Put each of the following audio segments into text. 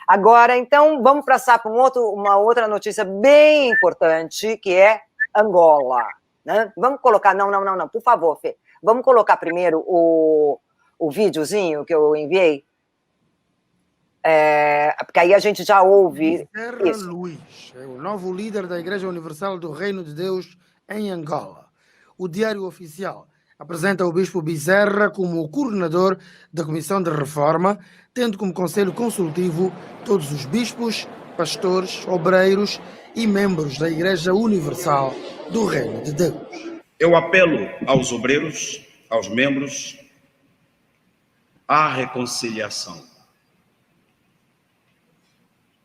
Agora, então, vamos passar para uma outra notícia bem importante, que é Angola. Né? Vamos colocar... Não, por favor, Fê. Vamos colocar primeiro o videozinho que eu enviei? Porque aí a gente já ouve isso. Luís é o novo líder da Igreja Universal do Reino de Deus em Angola. O Diário Oficial apresenta o Bispo Bezerra como o coordenador da Comissão de Reforma, tendo como conselho consultivo todos os bispos, pastores, obreiros e membros da Igreja Universal do Reino de Deus. Eu apelo aos obreiros, aos membros, à reconciliação.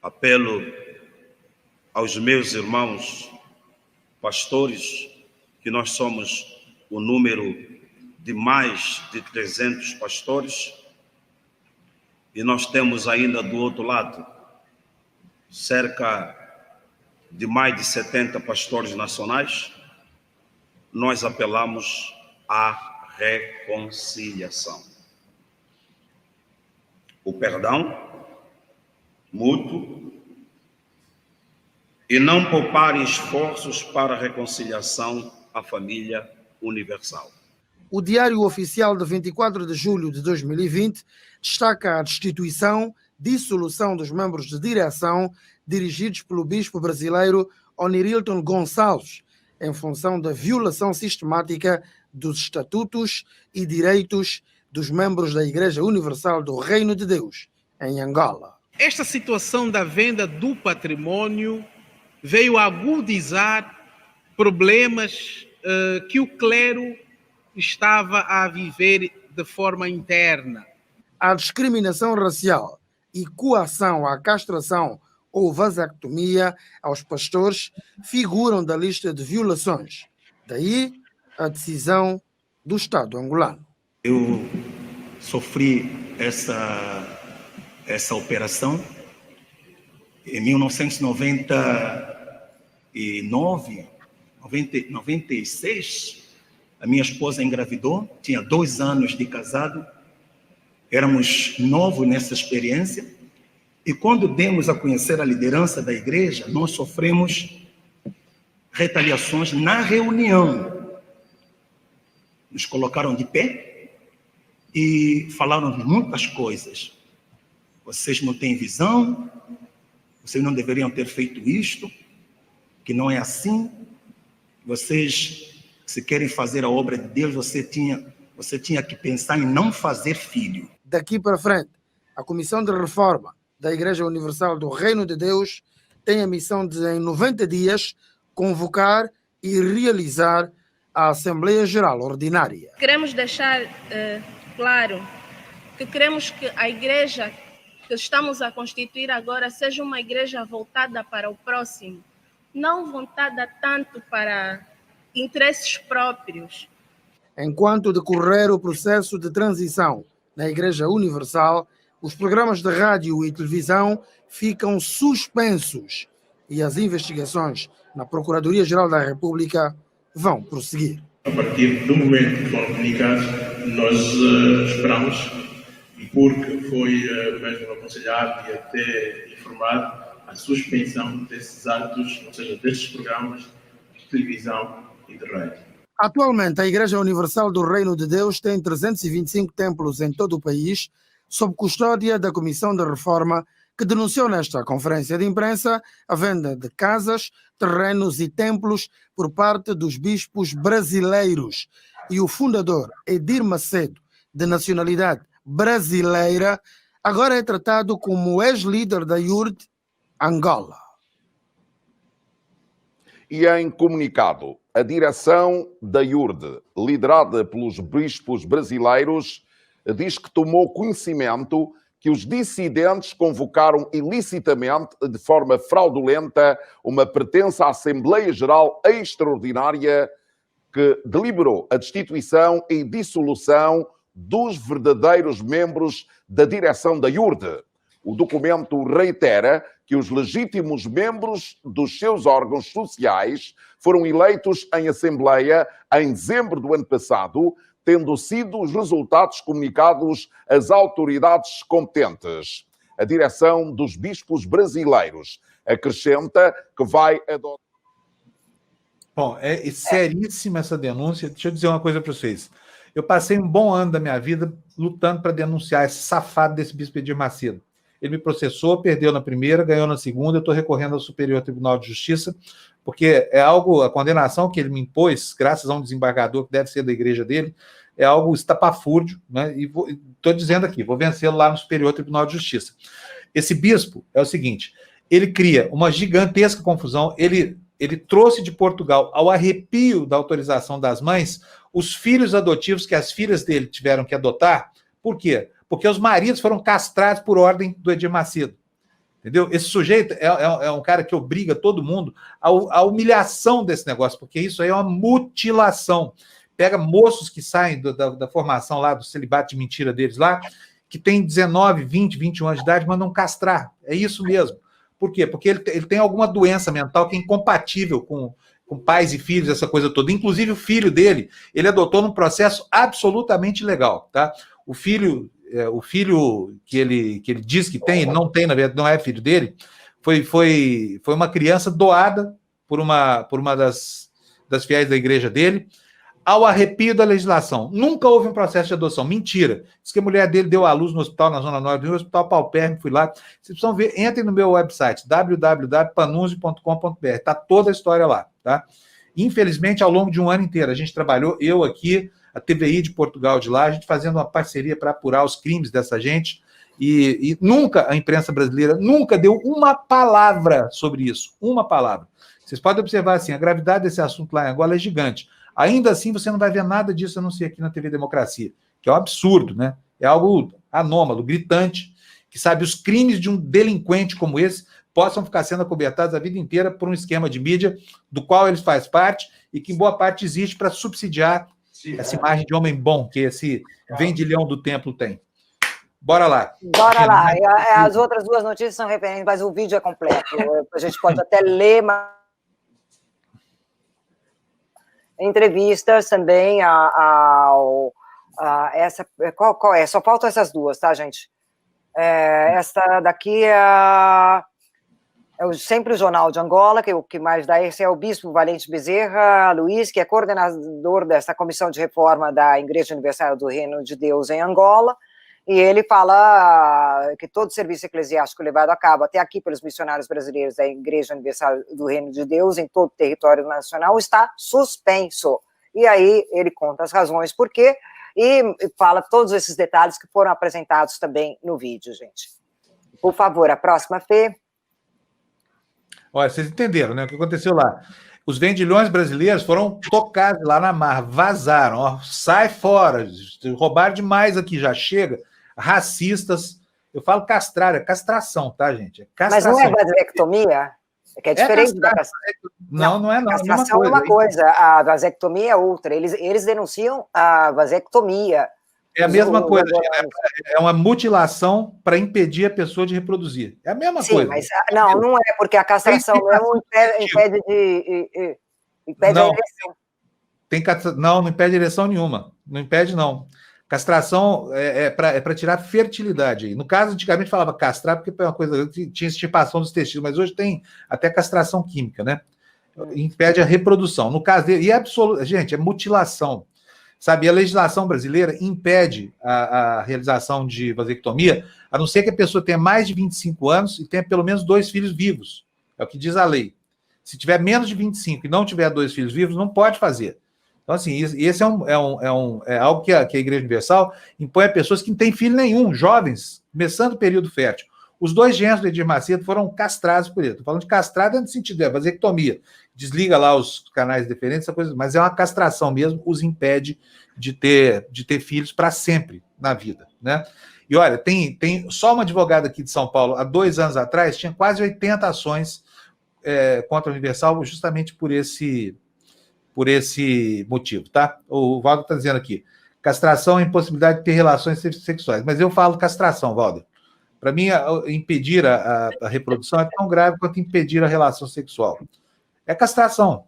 Apelo aos meus irmãos pastores, que nós somos o número de mais de 300 pastores, e nós temos ainda do outro lado cerca de mais de 70 pastores nacionais. Nós apelamos à reconciliação. O perdão mútuo e não poupar esforços para a reconciliação à família universal. O Diário Oficial de 24 de julho de 2020 destaca a destituição, dissolução dos membros de direção dirigidos pelo bispo brasileiro Onirilton Gonçalves, em função da violação sistemática dos estatutos e direitos dos membros da Igreja Universal do Reino de Deus, em Angola. Esta situação da venda do patrimônio veio agudizar problemas que o clero estava a viver de forma interna. A discriminação racial e coação à castração ou vasectomia aos pastores figuram da lista de violações. Daí a decisão do Estado angolano. Eu sofri essa operação em 1999, 96. A minha esposa engravidou, tinha 2 anos de casado, éramos novos nessa experiência, e quando demos a conhecer a liderança da igreja, nós sofremos retaliações na reunião. Nos colocaram de pé e falaram de muitas coisas. Vocês não têm visão, vocês não deveriam ter feito isto, que não é assim. Vocês, se querem fazer a obra de Deus, você tinha que pensar em não fazer filho. Daqui para frente, a Comissão de Reforma da Igreja Universal do Reino de Deus tem a missão de, em 90 dias, convocar e realizar a Assembleia Geral Ordinária. Queremos deixar claro que queremos que a igreja que estamos a constituir agora seja uma igreja voltada para o próximo, não voltada tanto para interesses próprios. Enquanto decorrer o processo de transição na Igreja Universal, os programas de rádio e televisão ficam suspensos e as investigações na Procuradoria-Geral da República vão prosseguir. A partir do momento que foram comunicados, nós esperamos, porque foi mesmo aconselhado e até informado, a suspensão desses atos, ou seja, destes programas de televisão e de rádio. Atualmente, a Igreja Universal do Reino de Deus tem 325 templos em todo o país, sob custódia da Comissão de Reforma, que denunciou nesta conferência de imprensa a venda de casas, terrenos e templos por parte dos bispos brasileiros. E o fundador, Edir Macedo, de nacionalidade brasileira, agora é tratado como ex-líder da IURD Angola. E em comunicado, a direção da IURD, liderada pelos bispos brasileiros, diz que tomou conhecimento que os dissidentes convocaram ilicitamente, de forma fraudulenta, uma pretensa Assembleia Geral Extraordinária que deliberou a destituição e dissolução dos verdadeiros membros da direção da IURD. O documento reitera que os legítimos membros dos seus órgãos sociais foram eleitos em Assembleia em dezembro do ano passado, tendo sido os resultados comunicados às autoridades competentes. a direção dos bispos brasileiros. Acrescenta que vai adotar... Bom, é seríssima essa denúncia. Deixa eu dizer uma coisa para vocês. Eu passei um bom ano da minha vida lutando para denunciar esse safado desse bispo Edir Macedo. Ele me processou, perdeu na primeira, ganhou na segunda, eu estou recorrendo ao Superior Tribunal de Justiça, porque é algo, a condenação que ele me impôs, graças a um desembargador que deve ser da igreja dele, é algo estapafúrdio, né? E estou dizendo aqui, vou vencê-lo lá no Superior Tribunal de Justiça. Esse bispo é o seguinte, ele cria uma gigantesca confusão, ele trouxe de Portugal, ao arrepio da autorização das mães, os filhos adotivos que as filhas dele tiveram que adotar. Por quê? Porque os maridos foram castrados por ordem do Edir Macedo. Entendeu? Esse sujeito é um cara que obriga todo mundo à humilhação desse negócio, porque isso aí é uma mutilação. Pega moços que saem da formação lá, do celibato de mentira deles lá, que tem 19, 20, 21 anos de idade, mandam castrar. É isso mesmo. Por quê? Porque ele tem alguma doença mental que é incompatível com pais e filhos, essa coisa toda. Inclusive, o filho dele, ele adotou num processo absolutamente legal, tá? O filho que ele diz que tem, ele não tem, na verdade, não é filho dele, foi uma criança doada por uma das fiéis da igreja dele, ao arrepio da legislação. Nunca houve um processo de adoção. Mentira. Diz que a mulher dele deu à luz no hospital, na Zona Norte, no hospital paupérrimo, fui lá. Vocês precisam ver, entrem no meu website, www.panunzio.com.br. Está toda a história lá, tá? Infelizmente, ao longo de um ano inteiro, a gente trabalhou, eu aqui, a TVI de Portugal de lá, a gente fazendo uma parceria para apurar os crimes dessa gente, e nunca, a imprensa brasileira nunca deu uma palavra sobre isso. Uma palavra. Vocês podem observar assim, a gravidade desse assunto lá em Angola é gigante. Ainda assim, você não vai ver nada disso a não ser aqui na TV Democracia, que é um absurdo, né? É algo anômalo, gritante, que sabe, os crimes de um delinquente como esse possam ficar sendo acobertados a vida inteira por um esquema de mídia do qual eles fazem parte e que, em boa parte, existe para subsidiar essa imagem de homem bom que esse vendilhão do templo tem. Bora lá. Bora lá. As outras duas notícias são referentes, mas o vídeo é completo. A gente pode até ler, mas... entrevistas também essa, qual é? Só faltam essas duas, tá, gente? Esta daqui é sempre o Jornal de Angola, que o que mais dá esse é o Bispo Valente Bezerra Luiz, que é coordenador dessa comissão de reforma da Igreja Universal do Reino de Deus em Angola, e ele fala que todo serviço eclesiástico levado a cabo até aqui pelos missionários brasileiros da Igreja Universal do Reino de Deus em todo o território nacional está suspenso. E aí ele conta as razões por quê e fala todos esses detalhes que foram apresentados também no vídeo, gente. Por favor, a próxima, Fê. Olha, vocês entenderam, né? O que aconteceu lá? Os vendilhões brasileiros foram tocados lá na mar, vazaram, ó, sai fora, roubaram demais aqui, já chega. Racistas, eu falo castrar, é castração, tá, gente? É castração. Mas não é vasectomia? Que é diferente da castração. Não é não. Castração é uma coisa, a vasectomia é outra. Eles denunciam a vasectomia. É a mesma coisa, é uma mutilação para impedir a pessoa de reproduzir. É a mesma coisa. Mas não é, porque a castração mesmo impede a ereção. Não impede ereção nenhuma. Não impede, não. Castração é para tirar fertilidade. No caso, antigamente falava castrar, porque foi uma coisa que tinha extirpação dos testículos, mas hoje tem até castração química, né? Impede a reprodução. No caso dele, gente, é mutilação. Sabe, a legislação brasileira impede a realização de vasectomia, a não ser que a pessoa tenha mais de 25 anos e tenha pelo menos 2 filhos vivos. É o que diz a lei. Se tiver menos de 25 e não tiver 2 filhos vivos, não pode fazer. Então, assim, esse é algo que a Igreja Universal impõe a pessoas que não têm filho nenhum, jovens, começando o período fértil. Os 2 genros do Edir Macedo foram castrados por ele. Estou falando de castrado no sentido de vasectomia. Desliga lá os canais deferentes, essa coisa, mas é uma castração mesmo, os impede de ter filhos para sempre na vida, né? E olha, tem só uma advogada aqui de São Paulo, há 2 anos atrás, tinha quase 80 ações contra a Universal, justamente por esse motivo, tá? O Valdo está dizendo aqui, castração é impossibilidade de ter relações sexuais, mas eu falo castração, Valdo. Para mim, impedir a reprodução é tão grave quanto impedir a relação sexual. É castração,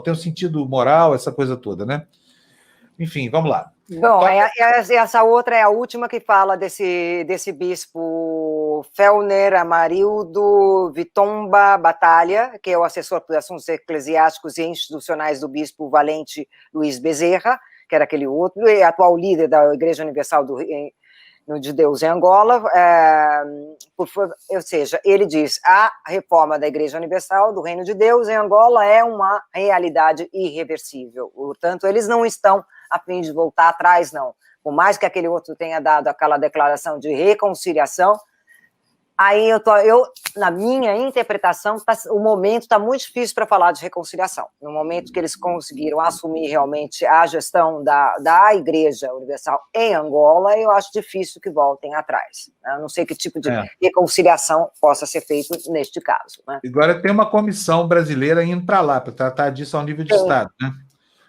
tem um sentido moral, essa coisa toda, né? Enfim, vamos lá. Bom, essa outra é a última que fala desse bispo o Felner Amarildo Vitomba Batalha, que é o assessor de assuntos eclesiásticos e institucionais do bispo Valente Luiz Bezerra, que era aquele outro, e atual líder da Igreja Universal de Deus em Angola, ou seja, ele diz, a reforma da Igreja Universal do Reino de Deus em Angola é uma realidade irreversível, portanto, eles não estão a fim de voltar atrás, não. Por mais que aquele outro tenha dado aquela declaração de reconciliação, aí na minha interpretação, o momento está muito difícil para falar de reconciliação. No momento que eles conseguiram assumir realmente a gestão da Igreja Universal em Angola, eu acho difícil que voltem atrás. Eu não sei que tipo de reconciliação possa ser feito neste caso. Né? Agora tem uma comissão brasileira indo para lá, para tratar disso ao nível de Estado, né?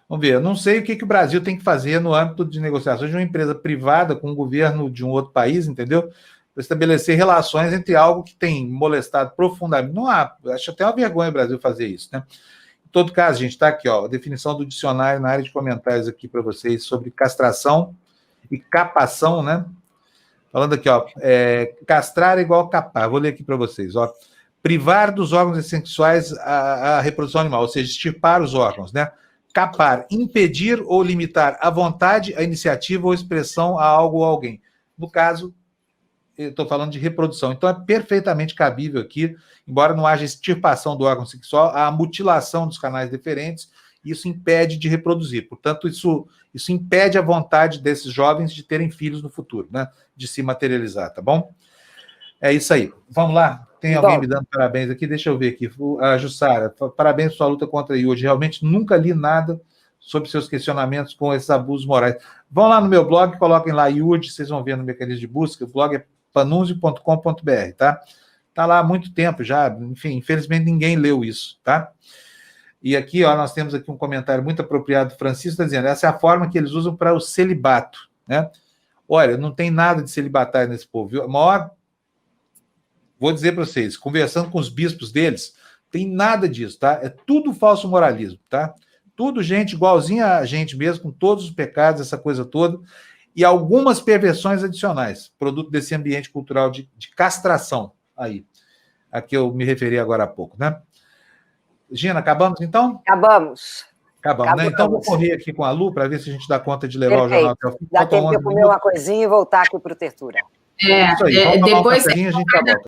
Vamos ver, eu não sei o que o Brasil tem que fazer no âmbito de negociações de uma empresa privada com o governo de um outro país, entendeu? Para estabelecer relações entre algo que tem molestado profundamente. Não há, acho até uma vergonha o Brasil fazer isso, né? Em todo caso, gente, está aqui, ó, a definição do dicionário na área de comentários aqui para vocês sobre castração e capação, né? Falando aqui, ó, castrar é igual a capar. Vou ler aqui para vocês, ó. Privar dos órgãos sexuais a reprodução animal, ou seja, extirpar os órgãos, né? Capar, impedir ou limitar à vontade, a iniciativa ou expressão a algo ou alguém. No caso, eu estou falando de reprodução. Então, é perfeitamente cabível aqui, embora não haja extirpação do órgão sexual, a mutilação dos canais deferentes, isso impede de reproduzir. Portanto, isso impede a vontade desses jovens de terem filhos no futuro, né? De se materializar, tá bom? É isso aí. Vamos lá? Tem alguém me dando parabéns aqui? Deixa eu ver aqui. A Jussara, parabéns por sua luta contra a hoje. Realmente nunca li nada sobre seus questionamentos com esses abusos morais. Vão lá no meu blog, coloquem lá IUD, vocês vão ver no mecanismo de busca. O blog é panunzio.com.br, tá? Tá lá há muito tempo já. Enfim, infelizmente ninguém leu isso, tá? E aqui, ó, nós temos aqui um comentário muito apropriado do Francisco, está dizendo, essa é a forma que eles usam para o celibato, né? Olha, não tem nada de celibatário nesse povo, viu? Vou dizer para vocês, conversando com os bispos deles, tem nada disso, tá? É tudo falso moralismo, tá? Tudo gente igualzinha a gente mesmo, com todos os pecados, essa coisa toda, e algumas perversões adicionais, produto desse ambiente cultural de castração aí, a que eu me referi agora há pouco, né? Gina, acabamos então? Acabamos, né? Então vou correr aqui com a Lu para ver se a gente dá conta de levar o jornal até o fim. Dá tempo de eu comer uma coisinha e voltar aqui para o Tertura. Isso aí, vamos tomar um cafezinho, a gente já volta.